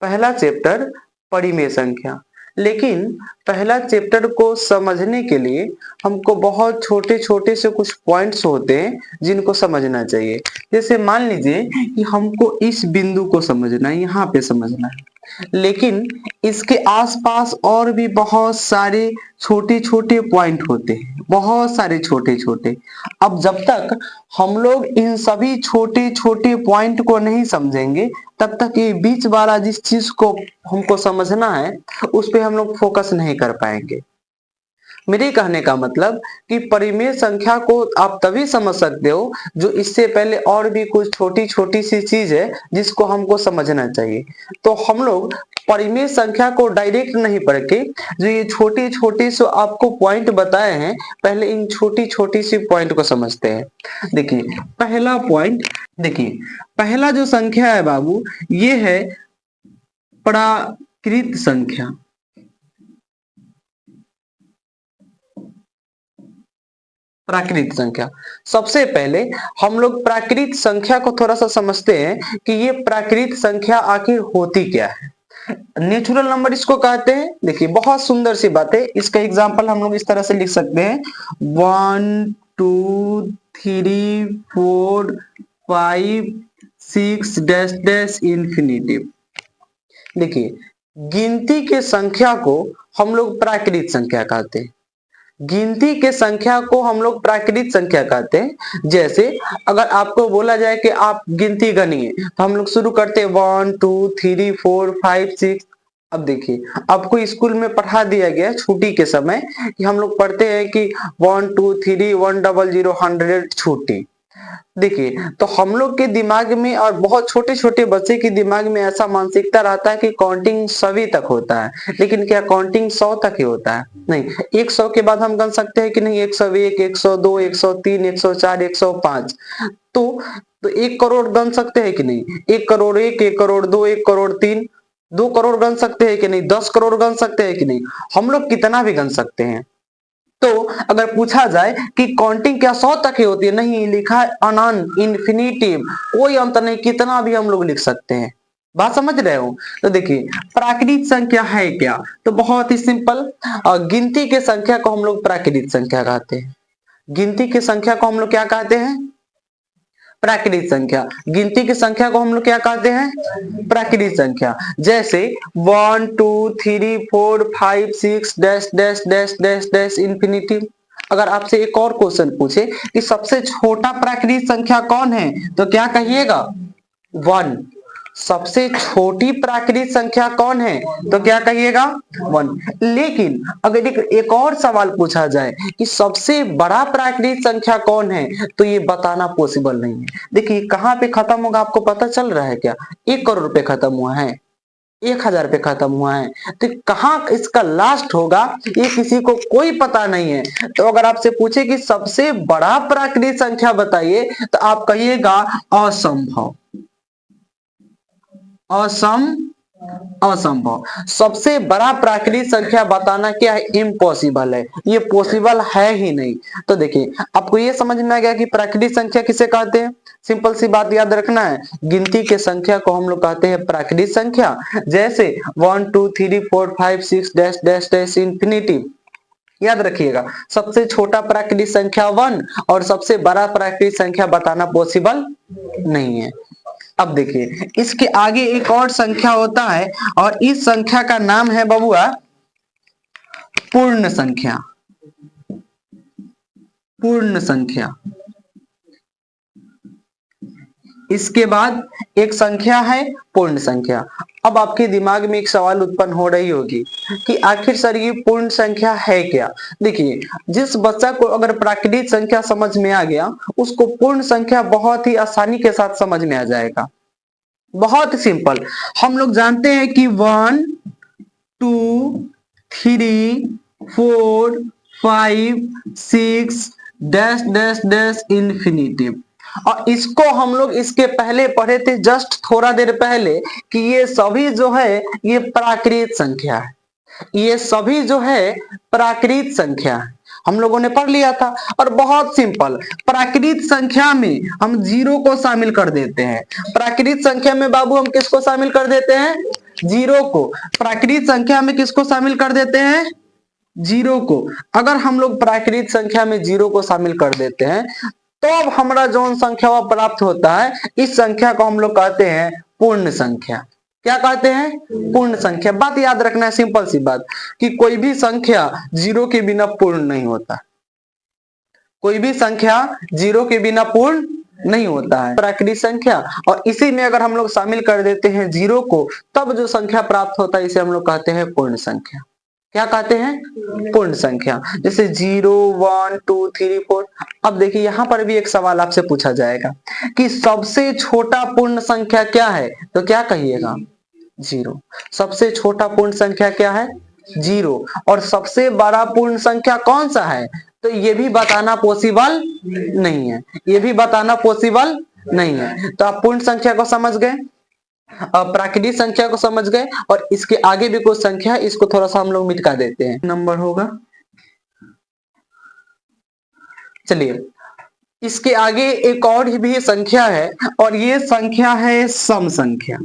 पहला चैप्टर परिमेय संख्या। लेकिन पहला चैप्टर को समझने के लिए हमको बहुत छोटे छोटे से कुछ पॉइंट्स होते हैं जिनको समझना चाहिए। जैसे मान लीजिए कि हमको इस बिंदु को समझना है, यहाँ पे समझना है, लेकिन इसके आसपास और भी बहुत सारे छोटे छोटे पॉइंट होते हैं, बहुत सारे छोटे छोटे। अब जब तक हम लोग इन सभी छोटे छोटे पॉइंट को नहीं समझेंगे तब तक ये बीच वाला जिस चीज को हमको समझना है उस पे हम लोग फोकस नहीं कर पाएंगे। मेरे कहने का मतलब कि परिमेय संख्या को आप तभी समझ सकते हो जो इससे पहले और भी कुछ छोटी छोटी सी चीज है जिसको हमको समझना चाहिए। तो हम लोग परिमेय संख्या को डायरेक्ट नहीं पढ़ के जो ये छोटी छोटी से आपको पॉइंट बताए हैं, पहले इन छोटी छोटी सी पॉइंट को समझते हैं। देखिए पहला पॉइंट, देखिए पहला जो संख्या है बाबू, ये है प्राकृत संख्या। प्राकृत संख्या। सबसे पहले हम लोग प्राकृत संख्या को थोड़ा सा समझते हैं कि ये प्राकृत संख्या आखिर होती क्या है। नेचुरल नंबर इसको कहते हैं। देखिए बहुत सुंदर सी बात है, इसका एग्जांपल हम लोग इस तरह से लिख सकते हैं 1 2 3 4 5 6 डैश डैश इंफिनिटिव। देखिए गिनती के संख्या को हम लोग प्राकृत संख्या कहते हैं। गिनती के संख्या को हम लोग प्राकृत संख्या कहते हैं। जैसे अगर आपको बोला जाए कि आप गिनती गनिए तो हम लोग शुरू करते हैं 1 2 3 4 5 6। अब देखिए आपको स्कूल में पढ़ा दिया गया छुट्टी के समय कि हम लोग पढ़ते हैं कि 1 2 3 1 0 0 100 छुट्टी। देखिए तो हम लोग के दिमाग में और बहुत छोटे छोटे बच्चे के दिमाग में ऐसा मानसिकता रहता है कि काउंटिंग सभी तक होता है, लेकिन क्या काउंटिंग 100 तक ही होता है? नहीं, 100 के बाद हम गन सकते हैं कि नहीं? 101 102 103 104 105। तो 1 करोड़ गन सकते हैं कि नहीं? 1 करोड़ 1 1 करोड़ 2 1 करोड़ 3 2 करोड़ गन सकते हैं कि नहीं? 10 करोड़ गन सकते हैं कि नहीं? हम लोग कितना भी गन सकते हैं। तो अगर पूछा जाए कि काउंटिंग क्या 100 तक ही होती है? नहीं, लिखा है अनंत, इन्फिनिटिव, कोई अंत नहीं, कितना भी हम लोग लिख सकते हैं। बात समझ रहे हो? तो देखिए प्राकृत संख्या है क्या? तो बहुत ही सिंपल, गिनती के संख्या को हम लोग प्राकृत संख्या कहते हैं। गिनती की संख्या को हम लोग क्या कहते हैं? प्राकृत संख्या। गिनती की संख्या को हम लोग क्या कहते हैं? प्राकृत संख्या। जैसे 1 2 3 4 5 6 dash dash dash dash dash infinitive. अगर आपसे एक और क्वेश्चन पूछे कि सबसे छोटा प्राकृत संख्या कौन है, तो क्या कहिएगा? 1। सबसे छोटी प्राकृत संख्या कौन है, तो क्या कहिएगा? 1। लेकिन अगर एक और सवाल पूछा जाए कि सबसे बड़ा प्राकृत संख्या कौन है, तो ये बताना पॉसिबल नहीं है। देखिए कहां पे खत्म होगा आपको पता चल रहा है क्या? 1 करोड़ पे खत्म हुआ है, 1000 पे खत्म हुआ है, तो कहां इसका लास्ट होगा ये किसी को कोई पता नहीं है। तो अगर आपसे पूछे कि सबसे बड़ा प्राकृत संख्या बताइए, तो आप कहिएगा असंभव। असंभव। सबसे बड़ा प्राकृत संख्या बताना क्या है? इम्पॉसिबल है, ये पॉसिबल है ही नहीं। तो देखिए आपको ये समझ में आ गया कि प्राकृत संख्या किसे कहते हैं। सिंपल सी बात याद रखना है, गिनती के संख्या को हम लोग कहते हैं प्राकृत संख्या। जैसे 1 2 3 4 5 6 डैश डैश डैश इंफिनिटी। याद रखिएगा सबसे छोटा प्राकृत संख्या 1 और सबसे बड़ा प्राकृत संख्या बताना पॉसिबल नहीं है। अब देखिए इसके आगे एक और संख्या होता है और इस संख्या का नाम है बबुआ पूर्ण संख्या। पूर्ण संख्या। इसके बाद एक संख्या है पूर्ण संख्या। अब आपके दिमाग में एक सवाल उत्पन्न हो रही होगी कि आखिर सर ये पूर्ण संख्या है क्या? देखिए जिस बच्चा को अगर प्राकृत संख्या समझ में आ गया उसको पूर्ण संख्या बहुत ही आसानी के साथ समझ में आ जाएगा। बहुत सिंपल, हम लोग जानते हैं कि 1 2 3 4 5 6 डैश डैश डैश इंफिनिटिव। और इसको हम लोग इसके पहले पढ़े थे जस्ट थोड़ा देर पहले कि ये सभी जो है ये प्राकृत संख्या है। ये सभी जो है प्राकृत संख्या है, हम लोगों ने पढ़ लिया था। और बहुत सिंपल, प्राकृत संख्या में हम जीरो को शामिल कर देते हैं। प्राकृत संख्या में बाबू हम किसको शामिल कर देते हैं? जीरो को। प्राकृत संख्या में किसको शामिल कर देते हैं? जीरो को। अगर हम लोग प्राकृत संख्या में जीरो को शामिल कर देते हैं तो अब हमारा जो संख्या वह प्राप्त होता है, इस संख्या को हम लोग कहते हैं पूर्ण संख्या। क्या कहते हैं? पूर्ण संख्या। बात याद रखना है, सिंपल सी बात, कि कोई भी संख्या जीरो के बिना पूर्ण नहीं होता। कोई भी संख्या जीरो के बिना पूर्ण नहीं होता है, प्राकृत संख्या। और इसी में अगर हम लोग शामिल कर देते हैं जीरो को, तब जो संख्या प्राप्त होता है इसे हम लोग कहते हैं पूर्ण संख्या। क्या कहते हैं? पूर्ण संख्या। जैसे 0 1 2 3 4। अब देखिए यहां पर भी एक सवाल आपसे पूछा जाएगा कि सबसे छोटा पूर्ण संख्या क्या है, तो क्या कहिएगा? 0। सबसे छोटा पूर्ण संख्या क्या है? 0। और सबसे बड़ा पूर्ण संख्या कौन सा है, तो ये भी बताना पॉसिबल नहीं है, ये भी बताना पॉसिबल नहीं है। तो आप पूर्ण संख्या को समझ गए, प्राकृतिक संख्या को समझ गए, और इसके आगे भी कुछ संख्या है, इसको थोड़ा सा हम लोग मिटा देते हैं। नंबर होगा, चलिए इसके आगे एक और भी संख्या है, और ये संख्या है सम संख्या।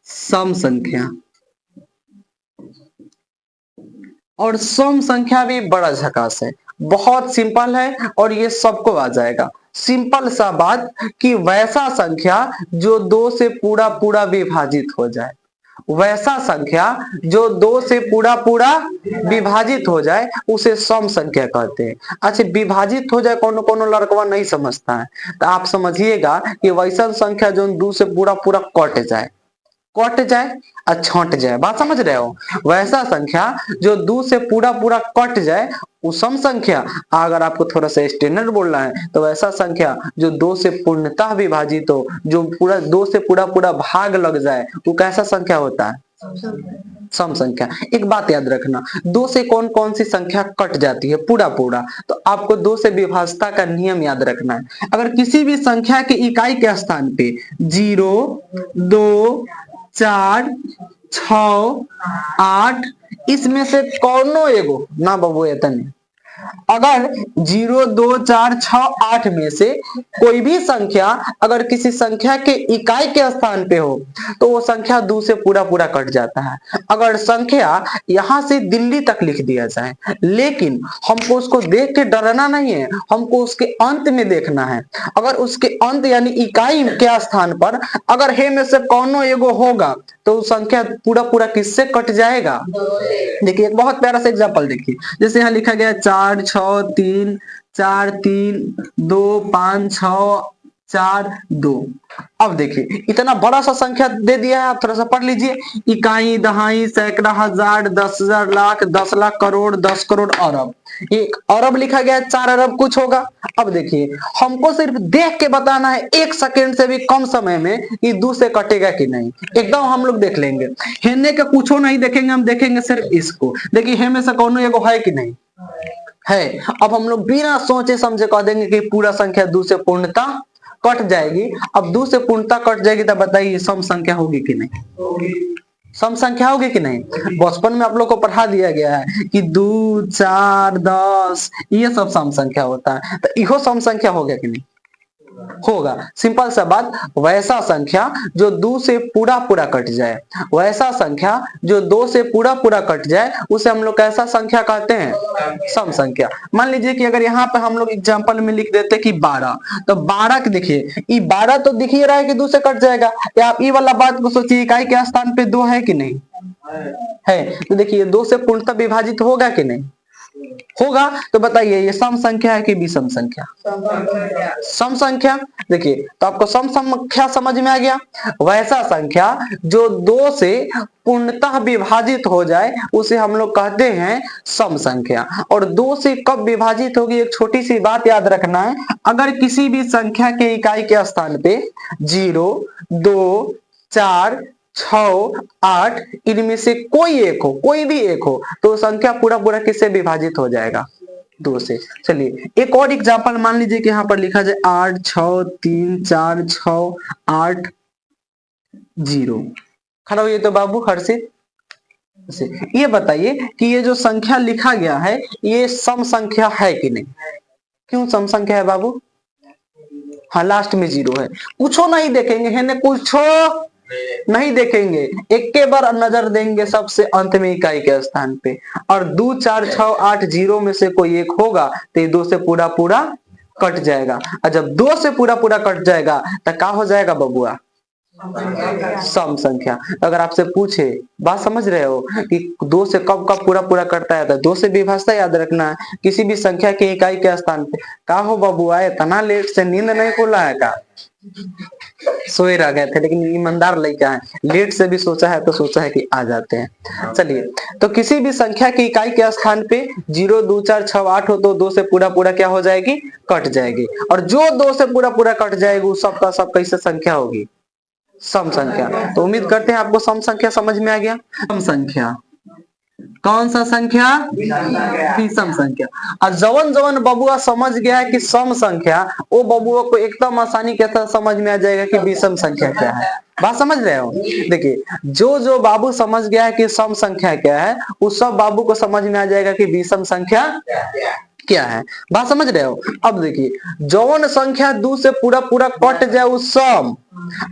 सम संख्या। और सम संख्या भी बड़ा झकास है, बहुत सिंपल है, और ये सबको आ जाएगा। सिंपल सा बात कि वैसा संख्या जो 2 से पूरा पूरा विभाजित हो जाए, वैसा संख्या जो 2 से पूरा पूरा विभाजित हो जाए उसे सम संख्या कहते हैं। अच्छा, विभाजित हो जाए कोनो कोनो लड़कवा नहीं समझता है, तो आप समझिएगा कि वैसा संख्या जो 2 से पूरा पूरा कट जाए, कट जाए और छंट जाए। बात समझ रहे हो? वैसा संख्या जो 2 से पूरा पूरा कट जाए वो सम संख्या। अगर आपको थोड़ा सा स्टैंडर्ड बोलना है तो वैसा संख्या जो 2 से पूर्णतः विभाजित हो, जो पूरा 2 से पूरा पूरा भाग लग जाए, वो कैसा संख्या होता है? सम संख्या। एक बात याद रखना, 2 से कौन कौन सी संख्या कट जाती है पूरा पूरा, तो आपको 2 से विभाजता का नियम याद रखना है। अगर किसी भी संख्या के इकाई के स्थान पे 0 2 4 6 8 इसमें से कौनो एगो ना बाबू इतने, अगर 0 2 4 6 8 में से कोई भी संख्या अगर किसी संख्या के इकाई के स्थान पे हो तो वो संख्या 2 से पूरा पूरा कट जाता है। अगर संख्या यहां से दिल्ली तक लिख दिया जाए, लेकिन हमको उसको देख के डरना नहीं है, हमको उसके अंत में देखना है। अगर उसके अंत यानी इकाई के स्थान पर अगर हे में से कौनो एगो होगा तो संख्या पूरा पूरा किससे कट जाएगा? देखिए एक बहुत प्यारा सा एग्जांपल देखिए, जैसे यहाँ लिखा गया 4 6 3 4 3 2 5 6 4 2। अब देखिए इतना बड़ा सा संख्या दे दिया है, आप थोड़ा सा पढ़ लीजिए। इकाई दहाई सैकड़ा हजार 10,000 लाख 10 लाख करोड़ 10 करोड़ अरब। एक अरब लिखा गया है, 4 अरब कुछ होगा। अब देखिए हमको सिर्फ देख के बताना है 1 सेकेंड से भी कम समय में कि 2 से कटेगा कि नहीं, एकदम हम लोग देख लेंगे। हेने का कुछ नहीं देखेंगे, हम देखेंगे सिर्फ इसको। देखिए हे में से कौन एगो है कि नहीं है। अब हम लोग बिना सोचे समझे कह देंगे कि पूरा संख्या 2 से पूर्णतः कट जाएगी। अब 2 से पूर्णतः कट जाएगी तो बताइए सम संख्या होगी कि नहीं? सम संख्या होगी कि नहीं? बचपन में आप लोग को पढ़ा दिया गया है कि 2 4 10 ये सब सम संख्या होता है, तो इहो सम संख्या हो गया कि नहीं? होगा। सिंपल सा बात, वैसा संख्या जो 2 से पूरा पूरा कट जाए, वैसा संख्या जो 2 से पूरा पूरा कट जाए उसे हम लोग कैसा संख्या कहते हैं? सम संख्या। मान लीजिए कि अगर यहाँ पे हम लोग एग्जांपल में लिख देते कि 12, तो 12 के देखिए ये 12 तो दिख ही रहा है कि 2 से कट जाएगा। या आप ये वाला बात को सोचिए, इकाई के स्थान पे 2 है कि नहीं है, तो देखिए 2 से पूर्णतः विभाजित होगा कि नहीं? होगा। तो बताइए ये सम संख्या है कि विषम संख्या? सम संख्या। देखिए तो आपको सम संख्या समझ में आ गया। वैसा संख्या जो 2 से पूर्णतः विभाजित हो जाए उसे हम लोग कहते हैं सम संख्या। और 2 से कब विभाजित होगी, एक छोटी सी बात याद रखना है। अगर किसी भी संख्या के इकाई के स्थान पे 0 2 4 6 8 इनमें से कोई एक हो, कोई भी एक हो, तो संख्या पूरा पूरा किससे विभाजित हो जाएगा? 2 से। चलिए एक और एग्जांपल मान लीजिए कि यहाँ पर लिखा जाए 8 6 3 4 6 8 0। खड़ा होइए तो बाबू हर्षित, ये बताइए कि ये जो संख्या लिखा गया है ये सम संख्या है कि नहीं? क्यों सम संख्या है बाबू? हाँ लास्ट में 0 है। कुछो नहीं देखेंगे, है ना कुछो नहीं देखेंगे, एक के बार नजर देंगे सबसे अंत में इकाई के स्थान पे, और 2 4 6 8 जीरो में से कोई एक होगा तो ये 2 से पूरा पूरा कट जाएगा, और जब 2 से पूरा पूरा कट जाएगा तो क्या हो जाएगा बबुआ? सम संख्या। अगर आपसे पूछे, बात समझ रहे हो कि 2 से कब कब पूरा पूरा कटता है, तो 2 से विभाज्यता याद रखना है, किसी भी संख्या की इकाई के स्थान पे। का हो बबुआ, इतना लेट से नींद नहीं खुला है का? सोए रह गए थे, लेकिन ईमानदार लड़का है, लेट से भी सोचा है तो सोचा है कि आ जाते हैं। चलिए, तो किसी भी संख्या की इकाई के स्थान पे 0 2 4 6 8 हो तो 2 से पूरा पूरा क्या हो जाएगी? कट जाएगी, और जो 2 से पूरा पूरा कट जाएगी वो सबका सब कैसे संख्या होगी? सम संख्या। तो उम्मीद करते हैं आपको सम संख्या समझ में आ गया। सम संख्या कौन सा संख्या? विषम संख्या। और जवन जवन बबुआ समझ गया है कि सम संख्या, वो बबुआ को एकदम आसानी के साथ समझ में आ जाएगा कि विषम संख्या क्या है। बात समझ रहे हो? देखिए, जो जो बाबू समझ गया है कि सम संख्या क्या है, उस सब बाबू को समझ में आ जाएगा कि विषम संख्या क्या है। बात समझ रहे हो? अब देखिए, जवन संख्या 2 से पूरा पूरा कट जाए वो सम,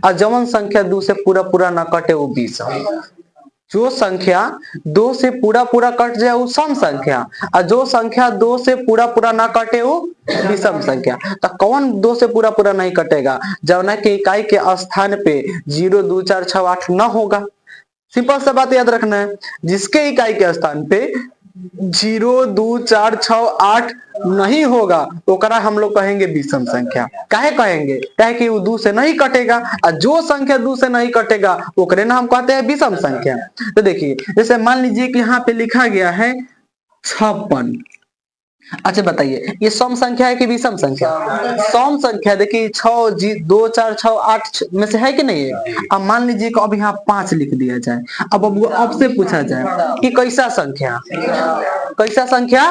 और जवन संख्या 2 से पूरा पूरा ना कटे वो विषम। जो संख्या 2 से पूरा पूरा कट जाए वो सम संख्या, और जो संख्या 2 से पूरा पूरा ना कटे वो विषम संख्या। तो कौन 2 से पूरा पूरा नहीं कटेगा? जवना के इकाई के स्थान पे 0 2 4 6 8 न होगा। सिंपल सा बात याद रखना है, जिसके इकाई के स्थान पे 0 2 4 6 8 नहीं होगा ओकरा हम लोग कहेंगे विषम संख्या। काहे कहेंगे? काहे कि वो 2 से नहीं कटेगा, और जो संख्या 2 से नहीं कटेगा ओकरे ना हम कहते हैं विषम संख्या। तो देखिए, जैसे मान लीजिए कि यहाँ पे लिखा गया है 56। अच्छा बताइए, ये सम संख्या है कि विषम संख्या? सम संख्या। देखिए 6 2 4 6 8 में से है कि नहीं है? अब मान लीजिए कि अब यहाँ 5 लिख दिया जाए, अब से पूछा जाए कि कैसा संख्या? कैसा संख्या?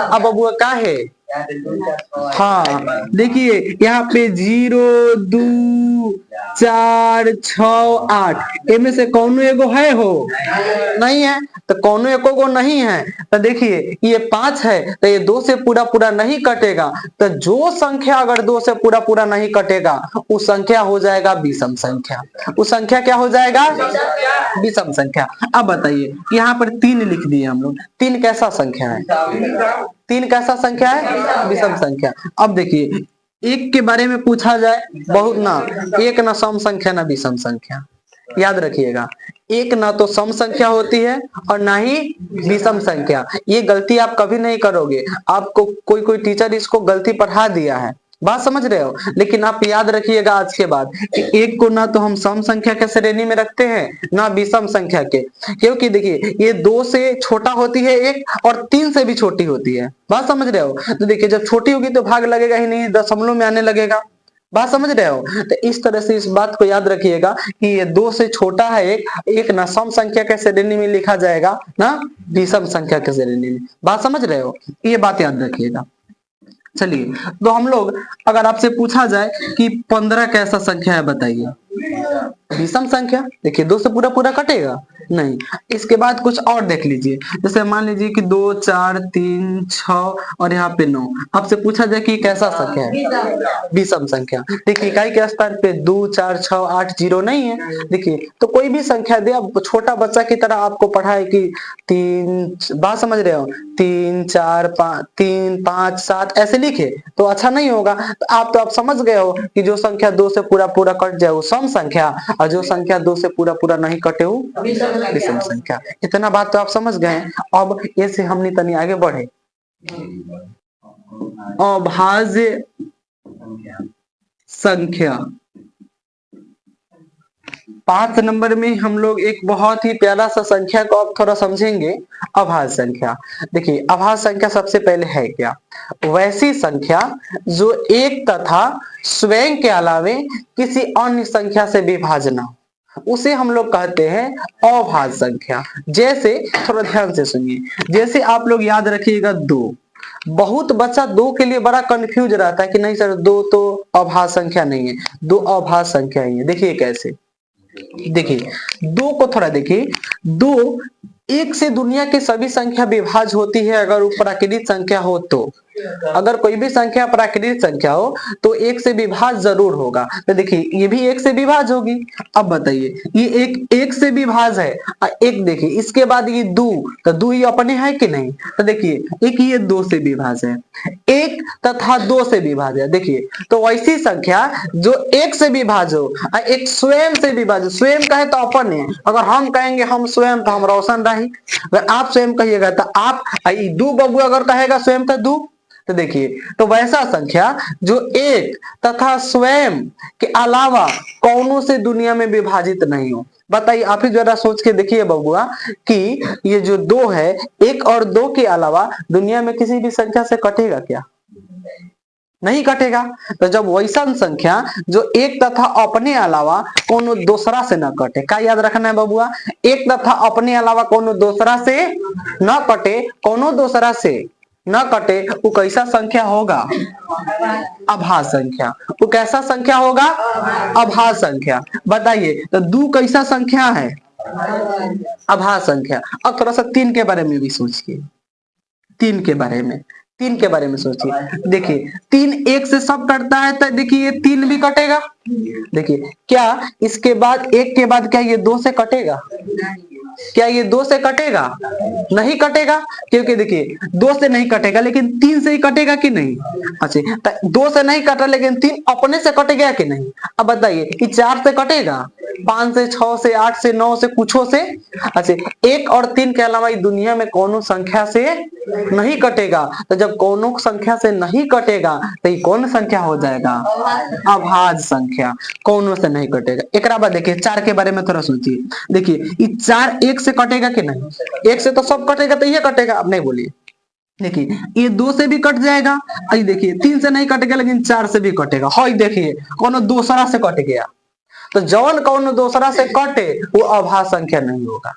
अब बबुआ का है? हाँ, देखिए यहाँ पे 0 2 4 6 8 इनमें से कौन एगो है हो? नहीं है। तो कौन एको गो नहीं है, तो देखिए ये 5 है तो ये 2 से पूरा पूरा नहीं कटेगा। तो जो संख्या अगर 2 से पूरा पूरा नहीं कटेगा उस संख्या हो जाएगा विषम संख्या। उस संख्या क्या हो जाएगा? विषम संख्या। अब बताइए, यहाँ पर 3 लिख दिए हम लोग। 3 कैसा संख्या है? 3 कैसा संख्या है? विषम संख्या। अब देखिए, एक के बारे में पूछा जाए, बहुत ना, एक ना सम संख्या ना विषम संख्या। याद रखिएगा, एक ना तो सम संख्या होती है और ना ही विषम संख्या। ये गलती आप कभी नहीं करोगे। आपको कोई कोई टीचर इसको गलती पढ़ा दिया है, बात समझ रहे हो? लेकिन आप याद रखिएगा आज के बाद कि एक को ना तो हम सम संख्या के श्रेणी में रखते हैं ना विषम संख्या के, क्योंकि देखिए ये 2 से छोटा होती है एक, और 3 से भी छोटी होती है। बात समझ रहे हो? तो देखिए, जब छोटी होगी तो भाग लगेगा ही नहीं, दशमलव में आने लगेगा। बात समझ रहे हो? तो इस तरह से इस बात को याद रखिएगा कि ये 2 से छोटा है एक ना सम संख्या के श्रेणी में लिखा जाएगा ना विषम संख्या के श्रेणी में। बात समझ रहे हो? ये बात याद रखिएगा। चलिए, तो हम लोग, अगर आपसे पूछा जाए कि 15 कैसा संख्या है बताइए? विषम संख्या। देखिए 2 से पूरा पूरा कटेगा नहीं। इसके बाद कुछ और देख लीजिए, जैसे मान लीजिए कि 2 4 3 6 और यहाँ पे 9। आपसे पूछा जाए कि कैसा संख्या है? विषम संख्या। देखिए इकाई के स्थान पे 2 4 6 8 0 नहीं है। देखिए, तो कोई भी संख्या दे, अब छोटा बच्चा की तरह आपको पढ़ाए कि 3, बात समझ रहे हो, 3 4 3 5 7 ऐसे लिखे तो अच्छा नहीं होगा। तो आप समझ गए हो कि जो संख्या 2 से पूरा पूरा कट जाए वो सम संख्या, और जो संख्या 2 से पूरा पूरा नहीं कटे वो विषम संख्या। इतना बात तो आप समझ गए। अब ऐसे हमने तनी आगे बढ़े। अभाज्य संख्या 5 नंबर में हम लोग एक बहुत ही प्यारा सा संख्या को अब थोड़ा समझेंगे, अभाज्य संख्या। देखिए अभाज्य संख्या सबसे पहले है क्या? वैसी संख्या जो एक तथा स्वयं के अलावे किसी अन्य संख्या से विभाज्य हो, उसे हम लोग कहते हैं अभाज्य संख्या। जैसे, थोड़ा ध्यान से सुनिए, जैसे आप लोग याद रखिएगा 2। बहुत बच्चा 2 के लिए बड़ा कंफ्यूज रहता है कि नहीं सर 2 तो अभाज्य संख्या नहीं है, 2 अभाज्य संख्या ही है। देखिए कैसे, देखिए 2 को थोड़ा देखिए, 2 1 से दुनिया की सभी संख्या विभाज्य होती है अगर वो प्राकृतिक संख्या हो तो। अगर कोई भी संख्या प्राकृतिक संख्या हो तो एक से विभाज्य जरूर होगा। तो देखिए ये भी एक से विभाज्य होगी। अब बताइए ये एक से विभाज्य है, एक देखिए इसके बाद ये दो, तो दो ये अपने है कि नहीं। तो देखिए एक ये दो से विभाज्य है, एक तथा दो से विभाज्य है। देखिए तो वैसी संख्या जो एक से विभाज्य हो, एक स्वयं से विभाज्य, स्वयं कहे तो अपन है, अगर हम कहेंगे हम स्वयं तो हम रोशन रही, अगर आप स्वयं कहिएगा तो आप, दू बबू अगर कहेगा स्वयं तो दू। तो देखिए तो वैसा संख्या जो एक तथा स्वयं के अलावा कौनों से दुनिया में विभाजित नहीं हो। बताइए आप ही जरा सोच के देखिए बबुआ कि ये जो दो है, एक और दो के अलावा दुनिया में किसी भी संख्या से कटेगा क्या? नहीं कटेगा। तो जब वैसा संख्या जो एक तथा अपने अलावा कोनो दूसरा से न कटे, क्या याद रखना है बबुआ? एक तथा अपने अलावा कोनो दूसरा से न कटे, कोनो दूसरा से न कटे, वो कैसा संख्या होगा? अभाज्य संख्या। वो कैसा संख्या होगा? अभाज्य संख्या। बताइए तो दो कैसा संख्या है? अभाज्य संख्या। अब थोड़ा सा तीन के बारे में भी सोचिए, तीन के बारे में सोचिए। देखिए तीन एक से सब कटता है, तो देखिए ये तीन भी कटेगा। देखिए क्या इसके बाद एक के बाद क्या ये दो से कटेगा? क्या ये दो से कटेगा? नहीं कटेगा, क्योंकि देखिए दो से नहीं कटेगा लेकिन तीन से ही कटेगा कि नहीं? अच्छा दो से नहीं कटा लेकिन तीन अपने से कट गया कि नहीं? अब बताइए कि चार से कटेगा, पांच से, छह से, आठ से, नौ से, कुछों से। अच्छा एक और तीन के अलावा दुनिया में कोनो संख्या से नहीं कटेगा। तो जब कोनो संख्या से नहीं कटेगा तो ये कौन संख्या हो जाएगा? अभाज्य संख्या। कोनो से नहीं कटेगा। एक बाद देखिए चार के बारे में थोड़ा सोचिए। देखिए ये चार एक से कटेगा कि नहीं? एक से तो सब कटेगा, तो ये कटेगा। अब नहीं बोलिए। देखिए ये दो से भी कट जाएगा, आई देखिए तीन से नहीं कटेगा लेकिन चार से भी कटेगा। हाँ देखिए कोनो दूसरा से कट गया, तो जौन कौन दूसरा से कटे वो अभाज्य संख्या नहीं होगा।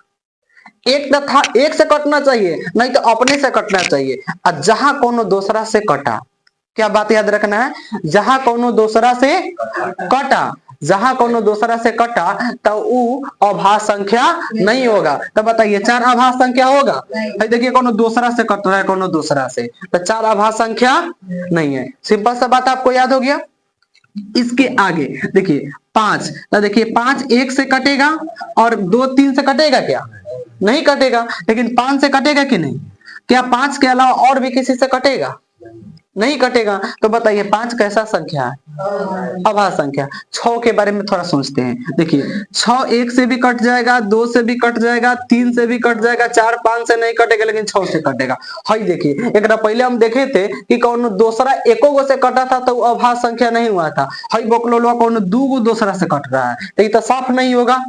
एक तथा एक से कटना चाहिए, नहीं तो अपने से कटना चाहिए। और जहां कोनो दूसरा से कटा, क्या बात याद रखना है? जहां कोनो दूसरा से कटा, जहां कोनो दूसरा से कटा तो वो अभाज्य संख्या नहीं होगा। तो बताइए चार अभाज्य संख्या होगा? देखिए कोनो दूसरा से कट रहा है, कोनो दूसरा से, तो चार अभाज्य संख्या नहीं है। सिंपल सा बात आपको याद हो गया। इसके आगे देखिए पांच, तो देखिए पांच एक से कटेगा और दो तीन से कटेगा क्या? नहीं कटेगा। लेकिन पांच से कटेगा कि नहीं? क्या पांच के अलावा और भी किसी से कटेगा? नहीं कटेगा। तो बताइए पांच कैसा संख्या है? अभाज्य संख्या। छह के बारे में थोड़ा सोचते हैं। देखिए छह एक से भी कट जाएगा, दो से भी कट जाएगा, तीन से भी कट जाएगा, चार पांच से नहीं कटेगा लेकिन छह से कटेगा। हाई देखिए एक पहले हम देखे थे कि कौन दूसरा एको गो से कटा था तो अभाज्य संख्या नहीं हुआ था। हाई बकलोलवा कौन दो गो दूसरा से कट रहा है, तो ये तो साफ नहीं होगा।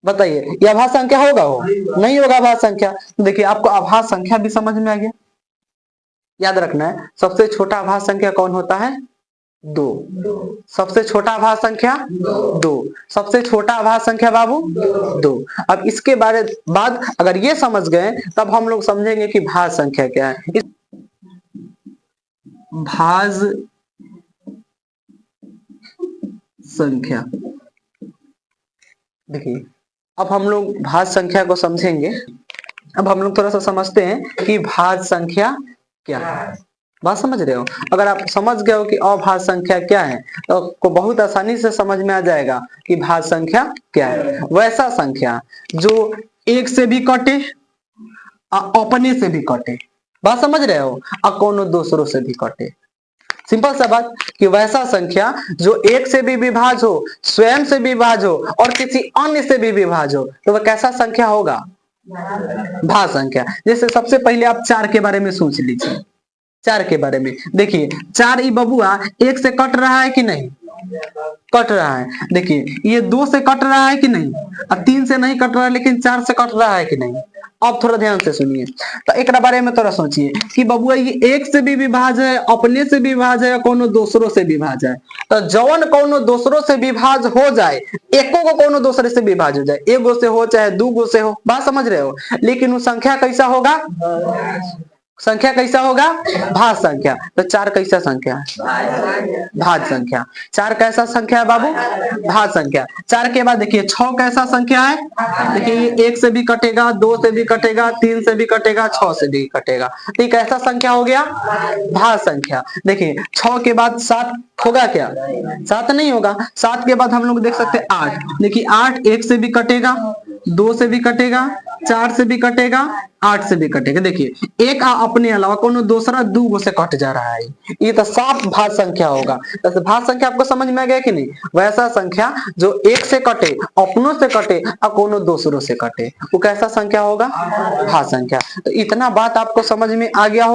बताइए ये अभाज्य संख्या होगा? हो नहीं होगा अभाज्य संख्या। देखिए आपको अभाज्य संख्या भी समझ में आ गया। याद रखना है सबसे छोटा अभाज्य संख्या कौन होता है? दो। सबसे छोटा अभाज्य संख्या दो। सबसे छोटा अभाज्य संख्या बाबू दो। अब इसके बाद अगर ये समझ गए तब हम लोग समझेंगे कि भाज्य संख्या क्या है। भाज्य संख्या। देखिए अब हम लोग भाज्य संख्या को समझेंगे। अब हम लोग थोड़ा सा समझते हैं कि भाज्य संख्या क्या है। बात समझ रहे हो? अगर आप समझ गए हो कि अभाज्य संख्या क्या है तो आपको बहुत आसानी से समझ में आ जाएगा कि भाज्य संख्या क्या है। वैसा संख्या जो एक से भी कटे, अपने से भी कटे, बात समझ रहे हो, और कोनो दूसरों से भी कटे। सिंपल सा बात कि वैसा संख्या जो एक से भी विभाज्य हो, स्वयं से विभाज्य हो और किसी अन्य से भी विभाज्य हो, तो वह कैसा संख्या होगा? भाज्य संख्या। जैसे सबसे पहले आप चार के बारे में सोच लीजिए। चार के बारे में देखिए चार ई बबुआ एक से कट रहा है कि नहीं? कट रहा है। देखिए ये दो से कट रहा है कि नहीं? और तीन से नहीं कट रहा है लेकिन चार से कट रहा है कि नहीं? अब थोड़ा ध्यान से सुनिए। तो एक बारे में थोड़ा सोचिए कि बबुआ ये एक से भी विभाज्य है, अपने से विभाज्य है, कोनो दूसरों से विभाज्य है। तो जौन कोनो दूसरों से विभाज्य हो जाए, एको को कोनो दूसरे से विभाज्य हो जाए, एक गो से हो चाहे दो गो से हो, बात समझ रहे हो, लेकिन वो संख्या कैसा होगा? संख्या कैसा होगा? भाज्य संख्या। तो 4 कैसा संख्या है? भाज्य संख्या। 4 कैसा संख्या है बाबू? भाज्य संख्या। 4 के बाद देखिए 6 कैसा संख्या है? देखिए 1 से भी कटेगा, 2 से भी कटेगा, 3 से भी कटेगा, 6 से भी कटेगा। ठीक, ऐसा संख्या हो गया भाज्य संख्या। देखिए 6 के बाद 7 होगा क्या? 7 नहीं होगा। 7 के बाद हम लोग देख सकते हैं 8। देखिए 8 1 से भी कटेगा, 2 से भी कटेगा, 4 से भी कटेगा, 8 से भी कटेगा। देखिए एक अपने अलावा कोनो दूसरा 2 से कट जा रहा है, ये तो साफ भाज्य संख्या होगा। तो भाज्य संख्या आपको समझ में आ गया कि नहीं? वैसा संख्या जो 1 से कटे, अपनों से कटे और कोनो दूसरों से कटे, वो कैसा संख्या होगा? भाज्य संख्या। तो इतना बात आपको समझ में आ गया हो।